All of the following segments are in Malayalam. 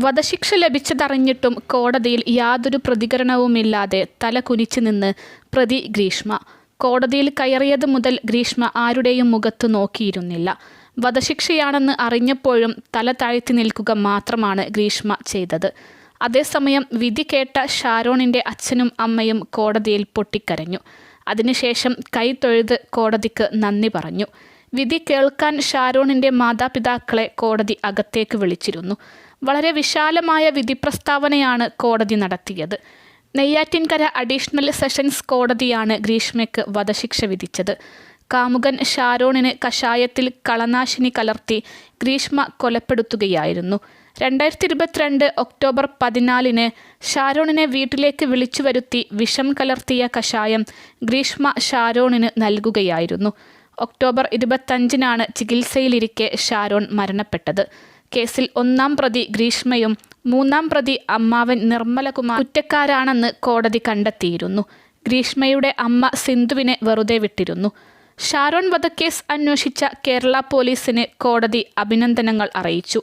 വധശിക്ഷ ലഭിച്ചതറിഞ്ഞിട്ടും കോടതിയിൽ യാതൊരു പ്രതികരണവുമില്ലാതെ തല കുനിച്ചു നിന്ന് പ്രതി ഗ്രീഷ്മ. കോടതിയിൽ കയറിയത് മുതൽ ഗ്രീഷ്മ ആരുടെയും മുഖത്ത് നോക്കിയിരുന്നില്ല. വധശിക്ഷയാണെന്ന് അറിഞ്ഞപ്പോഴും തല താഴ്ത്തി നിൽക്കുക മാത്രമാണ് ഗ്രീഷ്മ ചെയ്തത്. അതേസമയം വിധി കേട്ട ഷാരോണിൻ്റെ അച്ഛനും അമ്മയും കോടതിയിൽ പൊട്ടിക്കരഞ്ഞു. അതിനുശേഷം കൈ തൊഴുത് കോടതിക്ക് നന്ദി പറഞ്ഞു. വിധി കേൾക്കാൻ ഷാരോണിൻ്റെ മാതാപിതാക്കളെ കോടതി അകത്തേക്ക് വിളിച്ചിരുന്നു. വളരെ വിശാലമായ വിധി പ്രസ്താവനയാണ് കോടതി നടത്തിയത്. നെയ്യാറ്റിൻകര അഡീഷണൽ സെഷൻസ് കോടതിയാണ് ഗ്രീഷ്മയ്ക്ക് വധശിക്ഷ വിധിച്ചത്. കാമുകൻ ഷാരോണിന് കഷായത്തിൽ കളനാശിനി കലർത്തി ഗ്രീഷ്മ കൊലപ്പെടുത്തുകയായിരുന്നു. 2022 ഒക്ടോബർ 14 ഷാരോണിനെ വീട്ടിലേക്ക് വിളിച്ചു വരുത്തി വിഷം കലർത്തിയ കഷായം ഗ്രീഷ്മ ഷാരോണിന് നൽകുകയായിരുന്നു. ഒക്ടോബർ 25 ചികിത്സയിലിരിക്കെ ഷാരോൺ മരണപ്പെട്ടത്. കേസിൽ 1-ാം പ്രതി ഗ്രീഷ്മയും 3-ാം പ്രതി അമ്മാവൻ നിർമ്മലകുമാർ കുറ്റക്കാരാണെന്ന് കോടതി കണ്ടെത്തിയിരുന്നു. ഗ്രീഷ്മയുടെ അമ്മ സിന്ധുവിനെ വെറുതെ വിട്ടിരുന്നു. ഷാരോൺ വധക്കേസ് അന്വേഷിച്ച കേരള പോലീസിന് കോടതി അഭിനന്ദനങ്ങൾ അറിയിച്ചു.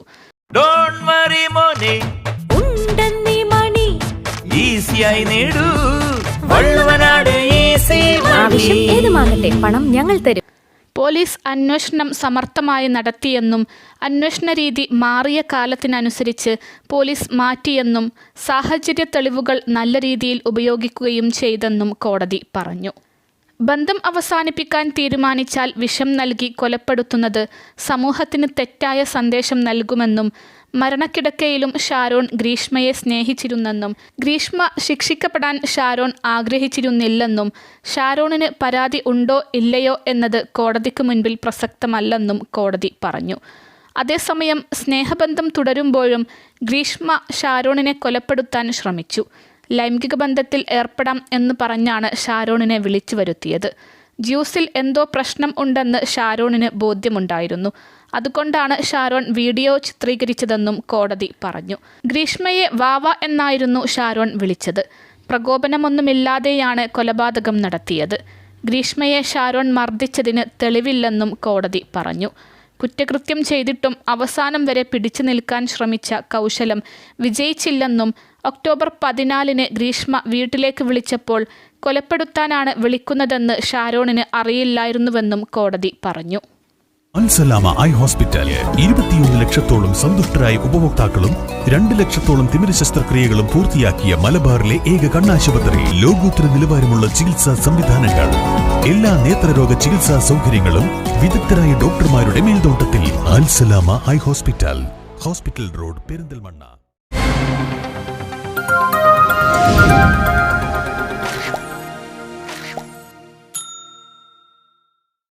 പണം ഞങ്ങൾ തരും. പോലീസ് അന്വേഷണം സമർത്ഥമായി നടത്തിയെന്നും അന്വേഷണ രീതി മാറിയ കാലത്തിനനുസരിച്ച് പോലീസ് മാറ്റിയെന്നും സാഹചര്യ തെളിവുകൾ നല്ല രീതിയിൽ ഉപയോഗിക്കുകയും ചെയ്തെന്നും കോടതി പറഞ്ഞു. ബന്ധം അവസാനിപ്പിക്കാൻ തീരുമാനിച്ചാൽ വിഷം നൽകി കൊലപ്പെടുത്തുന്നത് സമൂഹത്തിന് തെറ്റായ സന്ദേശം നൽകുമെന്നും മരണക്കിടക്കയിലും ഷാരോൺ ഗ്രീഷ്മയെ സ്നേഹിച്ചിരുന്നെന്നും ഗ്രീഷ്മ ശിക്ഷിക്കപ്പെടാൻ ഷാരോൺ ആഗ്രഹിച്ചിരുന്നില്ലെന്നും ഷാരോണിന് പരാതി ഉണ്ടോ ഇല്ലയോ എന്നത് കോടതിക്ക് മുൻപിൽ പ്രസക്തമല്ലെന്നും കോടതി പറഞ്ഞു. അതേസമയം സ്നേഹബന്ധം തുടരുമ്പോഴും ഗ്രീഷ്മ ഷാരോണിനെ കൊലപ്പെടുത്താൻ ശ്രമിച്ചു. ലൈംഗിക ബന്ധത്തിൽ ഏർപ്പെടാം എന്ന് പറഞ്ഞാണ് ഷാരോണിനെ വിളിച്ചു വരുത്തിയത്. ജ്യൂസിൽ എന്തോ പ്രശ്നം ഉണ്ടെന്ന് ഷാരോണിന് ബോധ്യമുണ്ടായിരുന്നു. അതുകൊണ്ടാണ് ഷാരോൺ വീഡിയോ ചിത്രീകരിച്ചതെന്നും കോടതി പറഞ്ഞു. ഗ്രീഷ്മയെ വാവ എന്നായിരുന്നു ഷാരോൺ വിളിച്ചത്. പ്രകോപനമൊന്നുമില്ലാതെയാണ് കൊലപാതകം നടത്തിയത്. ഗ്രീഷ്മയെ ഷാരോൺ മർദ്ദിച്ചതിന് തെളിവില്ലെന്നും കോടതി പറഞ്ഞു. കുറ്റകൃത്യം ചെയ്തിട്ടും അവസാനം വരെ പിടിച്ചു നിൽക്കാൻ ശ്രമിച്ച കൗശലം വിജയിച്ചില്ലെന്നും ഒക്ടോബർ 14 ഗ്രീഷ്മ വീട്ടിലേക്ക് വിളിച്ചപ്പോൾ കൊലപ്പെടുത്താനാണ് വിളിക്കുന്നതെന്ന് ഷാരോണിന് അറിയില്ലായിരുന്നുവെന്നും കോടതി പറഞ്ഞു. അൽസലാമ ഐ ഹോസ്പിറ്റൽ 21 ലക്ഷത്തോളം സന്തുഷ്ടരായ ഉപഭോക്താക്കളും 2 ലക്ഷത്തോളം തിമിര ശസ്ത്രക്രിയകളും പൂർത്തിയാക്കിയ മലബാറിലെ ഏക കണ്ണാശുപത്രി. ലോകോത്തര നിലവാരമുള്ള ചികിത്സാ സംവിധാനങ്ങൾ, എല്ലാ നേത്രരോഗ ചികിത്സാ സൗകര്യങ്ങളും വിദഗ്ധരായ ഡോക്ടർമാരുടെ മേൽനോട്ടത്തിൽ. Al Salama eye hospital, hospital road, Perinthalmanna.